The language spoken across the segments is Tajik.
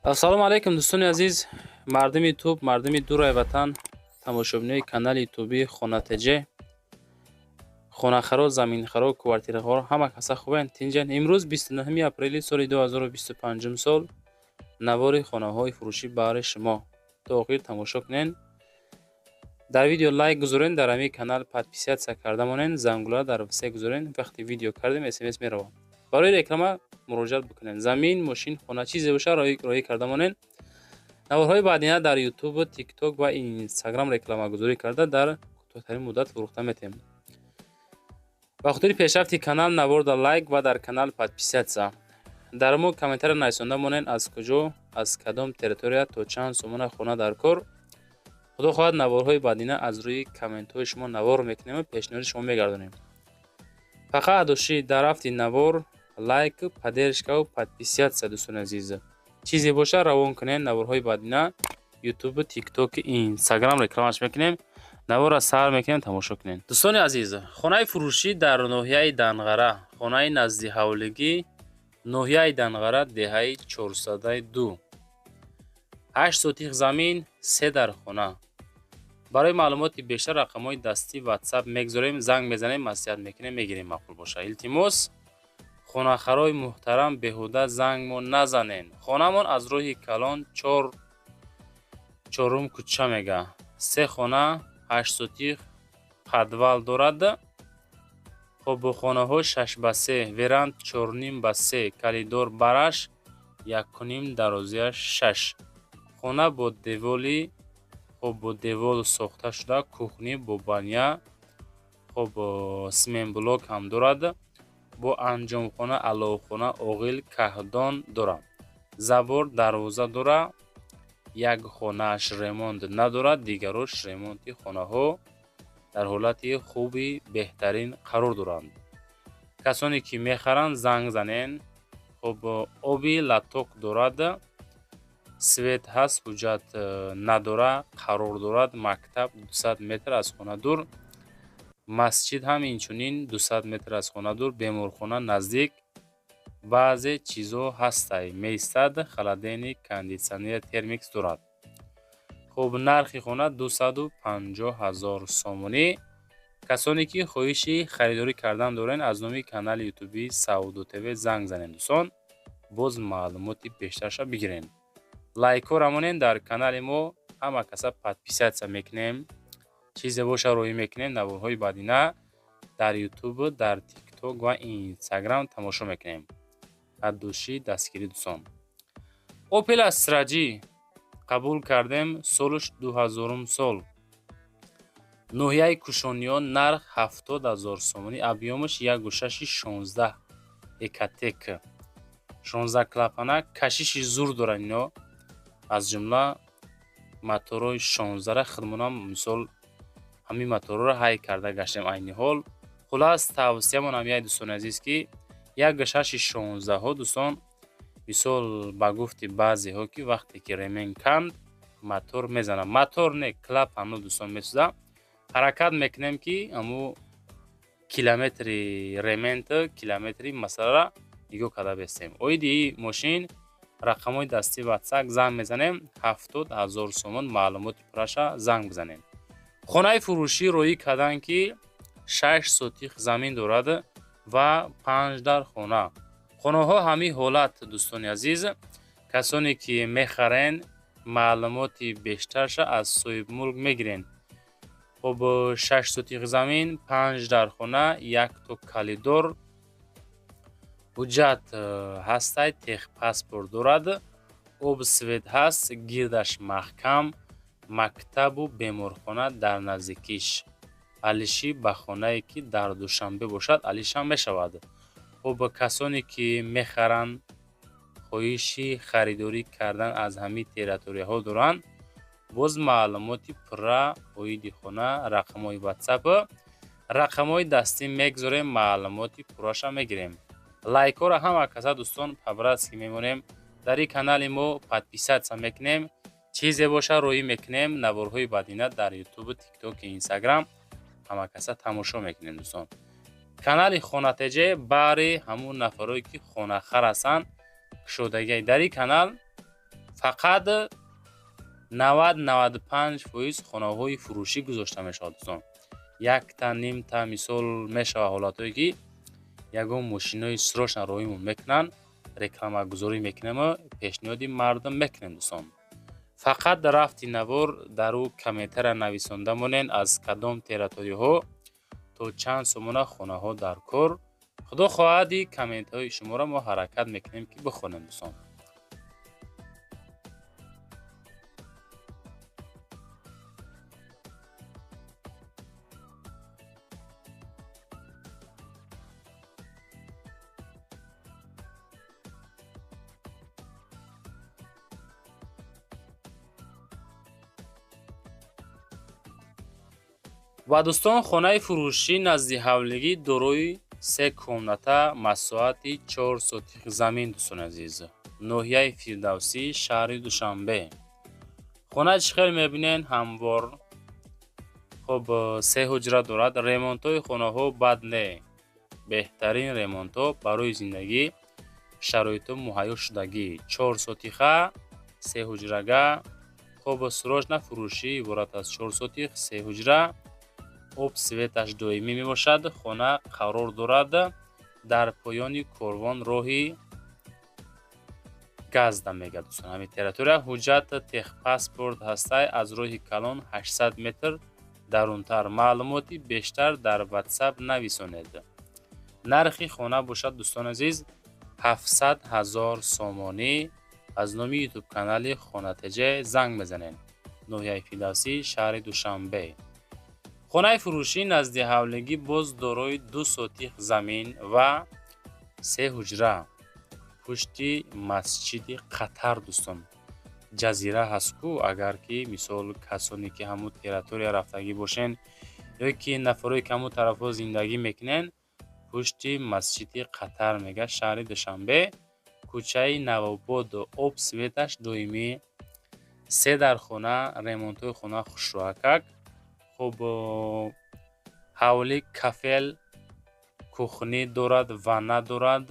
ассалому алайкум дӯстони азиз, мардуми ютуб, мардуми дурай ватан, тамошобинои канали ютуби Хонатеҷе, хонахаро, заминхаро, квартираҳоро ҳама каса хубен тинҷан. Имрӯз 29 апрели соли 2025 сол навори хонаҳои фурӯшӣ баҳри шумо. То охир тамошо кунен. Дар видео лайк гузорен, дар ҳамин канал подписатсия карда монен, зангуларо дар васия гузорен. Вақти видео кардем смс меравад. барои реклама муроҷиат бикунен. Замин, мошин, хона чизе боша роҳӣ карда монен. наворҳои баъдина дар ютуб, тикток ва инстаграм рекламагузорӣ карда дар кӯтоҳтарин муддат фурӯхта метем. ба хотири пешрафти канал навор дар лайк ва дар канал подписатсия. дар мо комментария нависонда монен аз куҷо, аз кадом территория то чанд сомона хона дар кор. худо хоҳад наворҳои баъдина аз рӯи комментҳои шумо навор мекунем ва пешниҳоди шумо мегардонем. фақат адоши дар рафти навор лайк, поддержка ва подписатсия дӯстони азиз. чизе боша равон кунен. наворҳои баъдина ютуб, тикток, инстаграм рекламаш мекунем. навора сар мекунем, тамошо кунен. дӯстони азиз, хонаи фурӯшӣ дар ноҳияи Данғара, хонаи назди ҳавлигӣ, ноҳияи Данғара, деҳаи 402, 8 сотих замин, 3 дар хона. барои маълумоти бештар рақамҳои дастӣ ватсап мегузорем, занг мезанем, маслиҳат мекунем, мегирем мақбул боша. илтимос, хонахарои муҳтарам, беҳуда зангмо назанен. хонамон аз роҳи Калон 4 кӯча мега. 3 хона, 8 сотих падвал дорад. хобухонаҳо 6 ба 3, веранд 4,5 ба 3, калидор бараш 1,5, дарозияш 6. хона бо девол сохта шуда, кухни бо баня, сменблок ҳам дорад. бо анҷомхона, аловхона, оғил, каҳдон дорад. забор, дарвоза дорад. як хонааш ремонт надорад, дигарош ремонти хонаҳо дар ҳолати хуби беҳтарин қарор доранд. касоне ки мехаранд занг занен. оби латок дорад. свет ҳаст, ҳуҷҷат надорад, қарор дорад. мактаб 200 метр аз хона дур. масҷид ҳам инчунин 200 метр аз хона дур. беморхона наздик. баъзе чизҳо ҳастай меистад. халадени кондитсионер термикс дорад. нархи хона 250,000 сомонӣ. касоне ки хоҳиши харидорӣ кардан дорен, аз номи канали ютуби Сауду ТВ занг занен дӯстон, боз маълумоти бештарша бигирен. лайкҳо рамонен. дар канали мо ҳама каса подписатсия мекунем. чизе боша роҳӣ мекунем. наворҳои баъдина дар ютуб, дар тикток ва инстаграм тамошо мекунем. аддӯши дастгирӣ дӯстон. опел астраҷӣ қабул кардем. солуш 2000 сол. ноҳияи кушониён. нарх 70,000 сомонӣ. объёмаш 1,16 экатек. 16 клапана. кашиши зур дорад. ино аз ҷумла моторои 16ра худмонам мисол ҳамин мотороро ҳай карда гаштем айни ҳол. хулас тавсиямон ҳамияи дӯстони азиз ки 1,16 дӯстон, мисол ба гуфти баъзеҳо ки вақте ки ремень канд мотор мезанад. мотор не, клапанно дӯстон месӯзад. ҳаракат мекунем ки аму километри ремента, километри масъалара нигоҳ карда бестем. оиди мошин рақамҳои дастӣ ватсак занг мезанем. 70,000 сомон. маълумоти пурраша занг бизанем. хонаи фурӯшӣ роҳӣ карданд ки 6 сотих замин дорад ва 5 дар хона. хонаҳо ҳамин ҳолат дӯстони азиз. касоне ки мехарен маълумоти бештарша аз соҳибмулк мегирен. 6 сотих замин, 5 дар хона, 1 то калидор, ҳуҷҷат ҳастай, техпаспорт дорад. об свет ҳаст, гирдаш маҳкам. мактабу беморхона дар наздикиш. алиши ба хонае ки дар душанбе бошад алишам мешавад. касоне ки мехаранд, хоҳиши харидорӣ кардан аз ҳамин территорияҳо доранд, боз маълумоти пурра оиди хона, рақамҳои ватсап, рақамҳои дастӣ мегузорем, маълумоти пурраша мегирем. лайкҳоро ҳама каса дӯстон пабратски мемонем. дар ин канали мо подписатсия мекунем. чизе боша роҳӣ мекунем. наворҳои баъдина дар ютуб, тикток, инстаграм ҳама каса тамошо мекунем дӯстон. канали Хонатеҷе баҳри ҳамун нафарое ки хонахар ҳастанд кушодагӣ. дар ин канал фақат 90-95% хонаҳои фурӯшӣ гузошта мешавад дӯстон. Якта нимта мисол мешава ҳолатое ки ягон мошинои срочно роҳимон мекунанд, рекламагузорӣ мекунем, пешниҳоди мардум мекунем дӯстон. фақат рафти навор дар ӯ комментария нависонда монед аз кадом территорияҳо то чанд сомона хонаҳо дар кор. худо хоҳади комментҳои шуморо мо ҳаракат мекунем ки бихонем дӯстон. ва дӯстон, хонаи фурӯшӣ назди ҳавлигӣ дорои 3 комната масоҳати 4 сотихи замин дӯстон азиз. ноҳияи Фирдавсӣ, шаҳри Душанбе. хона чӣ хел мебинен? ҳамвор. хуб 3 ҳуҷра дорад. ремонтҳои хонаҳо бад не. беҳтарин ремонтҳо барои зиндагӣ, шароитҳо муҳайё шудагӣ. 4 сотиха, 3 ҳуҷрага. хуб срочна фурӯшӣ иборат аз 4 сотих, 3 ҳуҷра. об светаш доимӣ мебошад. хона қарор дорад дар поёни корвон роҳи газда мегӯяд дӯстон. ҳамин территория ҳуҷҷат техпаспорт ҳастай аз роҳи калон 800 метр дарунтар. маълумоти бештар дар WhatsApp нависонед. нархи хона бошад дӯстон азиз 700 000 сомонӣ. аз номи YouTube канали Хонатеҷе занг мезанед. ноҳияи Фирдавсӣ, шаҳри Душанбе. хонаи фурӯшӣ назди ҳавлигӣ боз дорои 2 сотих замин ва 3 ҳуҷра пушти масҷиди Қатар дӯстон. ҷазира ҳаст ку, агар ки мисол касоне ки ҳамун территория рафтагӣ бошен ё ки нафарои ки ҳамун тарафҳо зиндагӣ мекунен, пушти масҷиди Қатар мегӯяд, шаҳри Душанбе, кӯчаи Навободу. об светаш доимӣ. 3 дар хона, ремонтҳои хона хушроҳакак. хуб ҳавлӣ кафел, кухнӣ дорад, ванна дорад.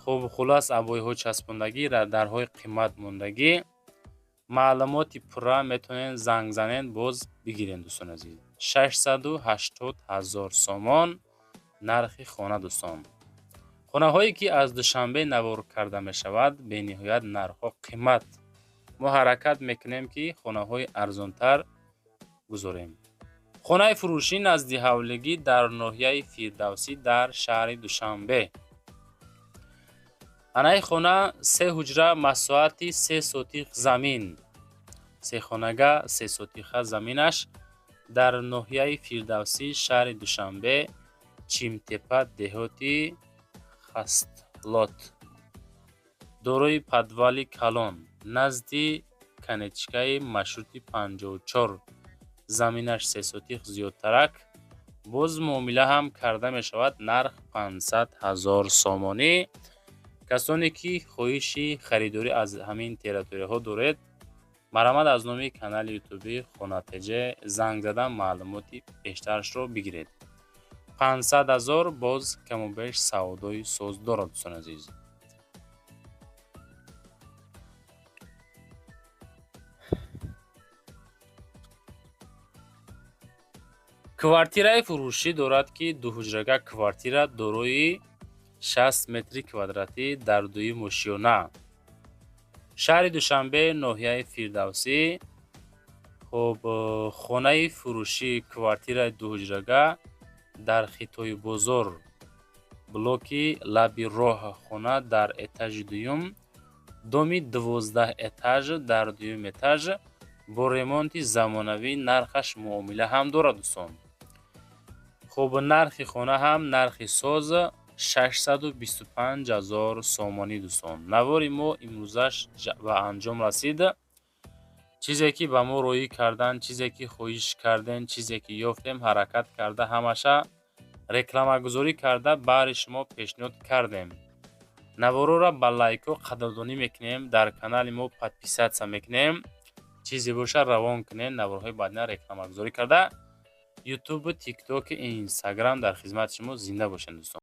хуб хулас абоиҳо часпондагӣ, радарҳои қиматмондагӣ. маълумоти пурра метавонед занг занед, боз бигиред дӯстон азиз. 680 000 сомон нархи хона дӯстон. хонаҳое ки аз Душанбе навор карда мешавад, бениҳоят нархҳо қимат. мо ҳаракат мекунем ки хонаҳои арзонтар гузорем. хонаи фурӯшӣ назди ҳавлигӣ дар ноҳияи Фирдавсӣ дар шаҳри Душанбе. анаи хона 3 ҳуҷра масоҳати 3 сотих замин. 3 хонага 3 сотиха заминаш дар ноҳияи Фирдавсӣ, шаҳри Душанбе, Чимтепа деҳоти Хастлот. дорои подвали калон назди канечкаи маршрути 54. заминаш 3 сотих зиёдтарак. боз муомила ҳам карда мешавад. нарх 500 000 сомонӣ. касоне ки хоҳиши харидорӣ аз ҳамин территорияҳо доред, марҳамат аз номи канали ютуби Хонатеҷе занг зада маълумоти бештарашро бигиред. 500 000 боз камубеш савдои соз дорад дӯстон азиз. квартираи фурӯшӣ дорад ки 2 ҳуҷрага квартира дорои 60 метри квадратӣ дар дуюму шиёна. шаҳри Душанбе, ноҳияи Фирдавсӣ. хуб хонаи фурӯшӣ квартираи 2 ҳуҷрага дар Хитои бозор, блоки лаби роҳ. хона дар этажи дуюм, доми 12 этаж дар дуюм этаж бо ремонти замонавӣ. нархаш муомила ҳам дорад дӯстон. хуб нархи хона ҳам нархи соз 625 000 сомонӣ дӯстон. навори мо имрӯзаш ба анҷом расид. чизе ки ба мо роӣ кардан, чизе ки хоҳиш кардем, чизе ки ёфтем, ҳаракат карда ҳамаша рекламагузорӣ карда баҳри шумо пешниҳод кардем. наворора ба лайку қадрдонӣ мекунем, дар канали мо подписатсия мекунем. чизе боша равон кунем, наворҳои баъдина рекламагузорӣ карда. ютуб, тикток, инстаграм дар хизмати шумо зинда бошанд дӯстон.